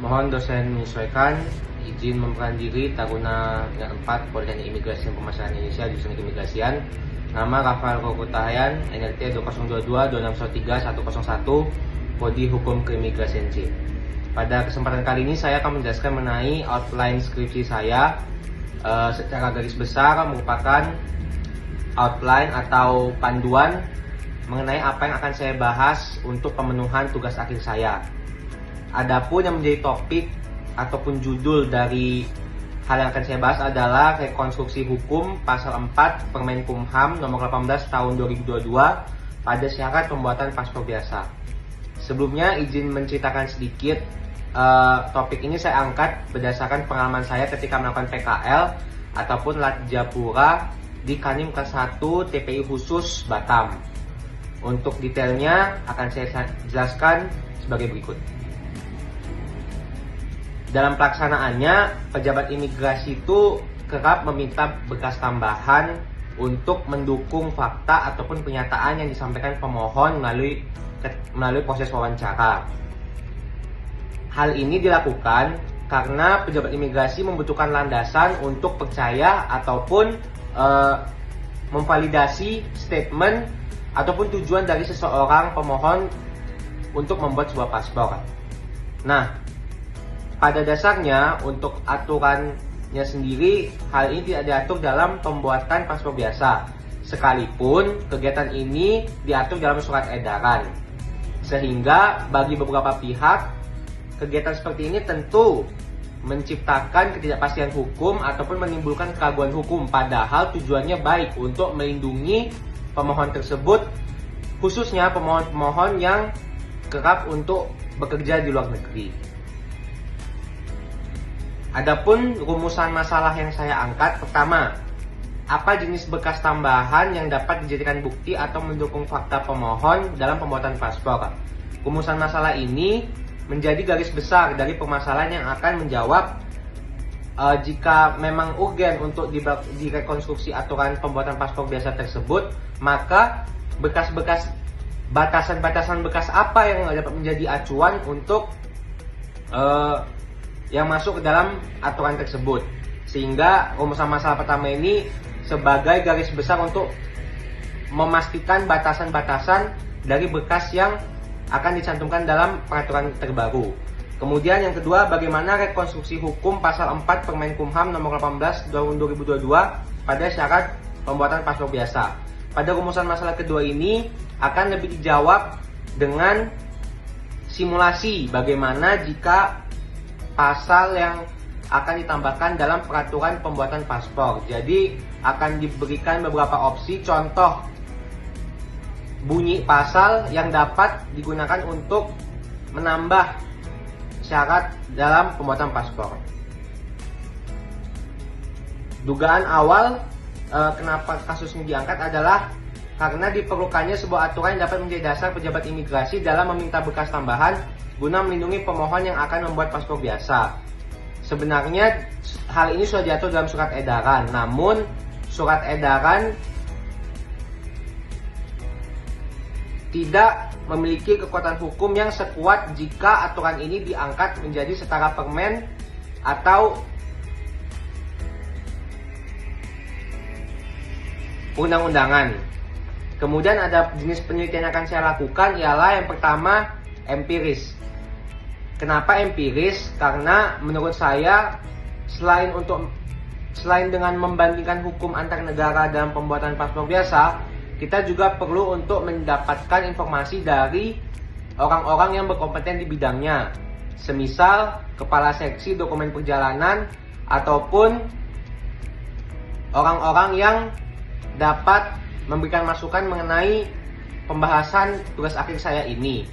Mohon dosen menyesuaikan izin memperkenalkan diri Taruna Tingkat 4 Politeknik Imigrasi dan Pemasaran Indonesia di Jurusan Keimigrasian. Nama Rafael Kokutahayan, NRT 2022-203101, Prodi Hukum Keimigrasian C. Pada kesempatan kali ini saya akan menjelaskan mengenai outline skripsi saya. Secara garis besar merupakan outline atau panduan mengenai apa yang akan saya bahas untuk pemenuhan tugas akhir saya. Adapun yang menjadi topik ataupun judul dari hal yang akan saya bahas adalah rekonstruksi hukum pasal 4 Permenkumham nomor 18 tahun 2022 pada syarat pembuatan paspor biasa. Sebelumnya izin menceritakan sedikit, topik ini saya angkat berdasarkan pengalaman saya ketika melakukan PKL ataupun Latjapura di Kanwil kelas 1 TPI khusus Batam. Untuk detailnya akan saya jelaskan sebagai berikut. Dalam pelaksanaannya, pejabat imigrasi itu kerap meminta berkas tambahan untuk mendukung fakta ataupun pernyataan yang disampaikan pemohon melalui proses wawancara. Hal ini dilakukan karena pejabat imigrasi membutuhkan landasan untuk percaya ataupun memvalidasi statement ataupun tujuan dari seseorang pemohon untuk membuat sebuah paspor. Nah, pada dasarnya untuk aturannya sendiri, hal ini tidak diatur dalam pembuatan paspor biasa, sekalipun kegiatan ini diatur dalam surat edaran. Sehingga bagi beberapa pihak, kegiatan seperti ini tentu menciptakan ketidakpastian hukum ataupun menimbulkan keraguan hukum, padahal tujuannya baik untuk melindungi pemohon tersebut, khususnya pemohon-pemohon yang kerap untuk bekerja di luar negeri. Adapun rumusan masalah yang saya angkat, pertama, apa jenis berkas tambahan yang dapat dijadikan bukti atau mendukung fakta pemohon dalam pembuatan paspor. Rumusan masalah ini menjadi garis besar dari permasalahan yang akan menjawab jika memang urgen untuk direkonstruksi aturan pembuatan paspor biasa tersebut, maka bekas-bekas batasan-batasan bekas apa yang dapat menjadi acuan untuk yang masuk ke dalam aturan tersebut. Sehingga rumusan masalah pertama ini sebagai garis besar untuk memastikan batasan-batasan dari berkas yang akan dicantumkan dalam peraturan terbaru. Kemudian yang kedua, bagaimana rekonstruksi hukum pasal 4 Permenkumham nomor 18 tahun 2022 pada syarat pembuatan paspor biasa. Pada rumusan masalah kedua ini akan lebih dijawab dengan simulasi bagaimana jika pasal yang akan ditambahkan dalam peraturan pembuatan paspor. Jadi akan diberikan beberapa opsi, contoh bunyi pasal yang dapat digunakan untuk menambah syarat dalam pembuatan paspor. Dugaan awal kenapa kasus ini diangkat adalah karena diperlukannya sebuah aturan yang dapat menjadi dasar pejabat imigrasi dalam meminta berkas tambahan guna melindungi pemohon yang akan membuat paspor biasa. Sebenarnya hal ini sudah diatur dalam surat edaran, namun surat edaran tidak memiliki kekuatan hukum yang sekuat jika aturan ini diangkat menjadi setara permen atau undang-undangan. Kemudian ada jenis penelitian yang akan saya lakukan, ialah yang pertama empiris. Kenapa empiris? Karena menurut saya selain dengan membandingkan hukum antar negara dalam pembuatan paspor biasa, kita juga perlu untuk mendapatkan informasi dari orang-orang yang berkompeten di bidangnya, semisal kepala seksi dokumen perjalanan ataupun orang-orang yang dapat memberikan masukan mengenai pembahasan tugas akhir saya ini.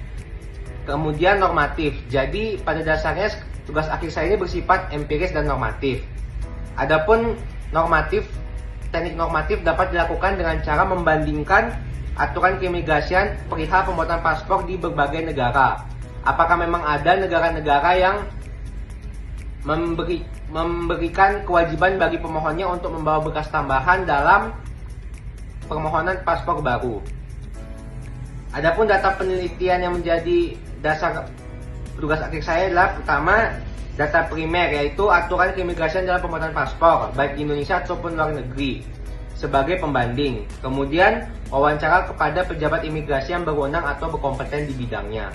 Kemudian normatif. Jadi pada dasarnya tugas akhir saya ini bersifat empiris dan normatif. Adapun normatif, teknik normatif dapat dilakukan dengan cara membandingkan aturan keimigrasian perihal pembuatan paspor di berbagai negara. Apakah memang ada negara-negara yang memberikan kewajiban bagi pemohonnya untuk membawa berkas tambahan dalam permohonan paspor baru. Adapun data penelitian yang menjadi dasar tugas akhir saya adalah pertama data primer, yaitu aturan keimigrasian dalam pembuatan paspor baik di Indonesia ataupun luar negeri sebagai pembanding. Kemudian wawancara kepada pejabat imigrasi yang berwenang atau berkompeten di bidangnya.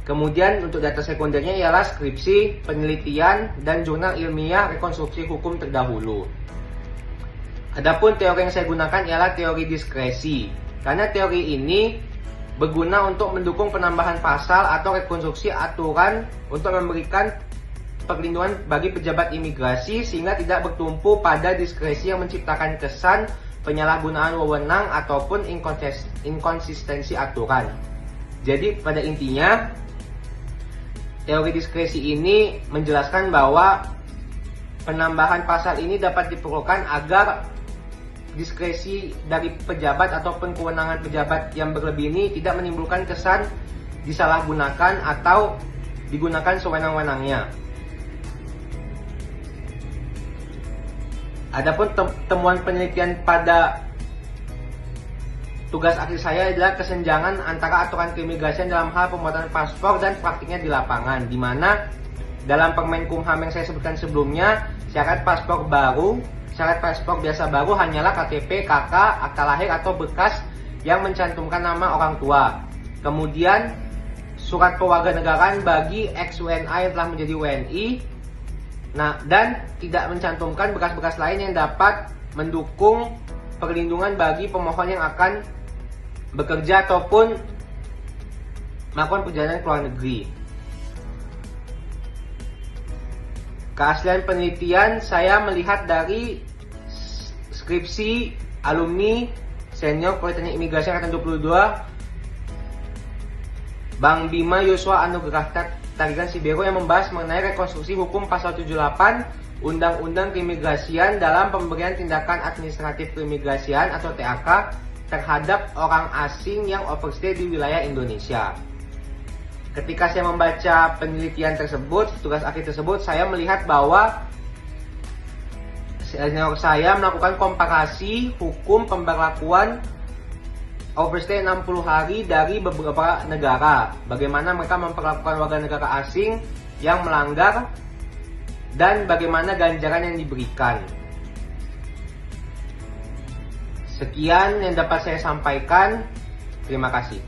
Kemudian untuk data sekundernya ialah skripsi, penelitian, dan jurnal ilmiah rekonstruksi hukum terdahulu. Adapun teori yang saya gunakan ialah teori diskresi, karena teori ini berguna untuk mendukung penambahan pasal atau rekonstruksi aturan untuk memberikan perlindungan bagi pejabat imigrasi sehingga tidak bertumpu pada diskresi yang menciptakan kesan penyalahgunaan wewenang ataupun inkonsistensi aturan. Jadi pada intinya teori diskresi ini menjelaskan bahwa penambahan pasal ini dapat diperlukan agar diskresi dari pejabat ataupun kewenangan pejabat yang berlebih ini tidak menimbulkan kesan disalahgunakan atau digunakan sewenang-wenangnya. Adapun temuan penelitian pada tugas akhir saya adalah kesenjangan antara aturan keimigrasian dalam hal pembuatan paspor dan praktiknya di lapangan, di mana dalam Permenkumham yang saya sebutkan sebelumnya, syarat paspor biasa baru hanyalah KTP, KK, akta lahir atau berkas yang mencantumkan nama orang tua. Kemudian surat kewarganegaraan bagi ex-WNA yang telah menjadi WNI. Nah, dan tidak mencantumkan berkas-berkas lain yang dapat mendukung perlindungan bagi pemohon yang akan bekerja ataupun melakukan perjalanan ke luar negeri. Keaslian penelitian saya melihat dari skripsi alumni senior Politeknik Imigrasi Angkatan 22 Bang Bima Yosua Anugrah Tarigan Sibero yang membahas mengenai rekonstruksi hukum pasal 78 Undang-Undang Keimigrasian dalam pemberian tindakan administratif keimigrasian atau TAK terhadap orang asing yang overstay di wilayah Indonesia. Ketika saya membaca penelitian tersebut, tugas akhir tersebut, saya melihat bahwa senior saya melakukan komparasi hukum pemberlakuan overstay 60 hari dari beberapa negara. Bagaimana mereka memperlakukan warga negara asing yang melanggar dan bagaimana ganjaran yang diberikan. Sekian yang dapat saya sampaikan. Terima kasih.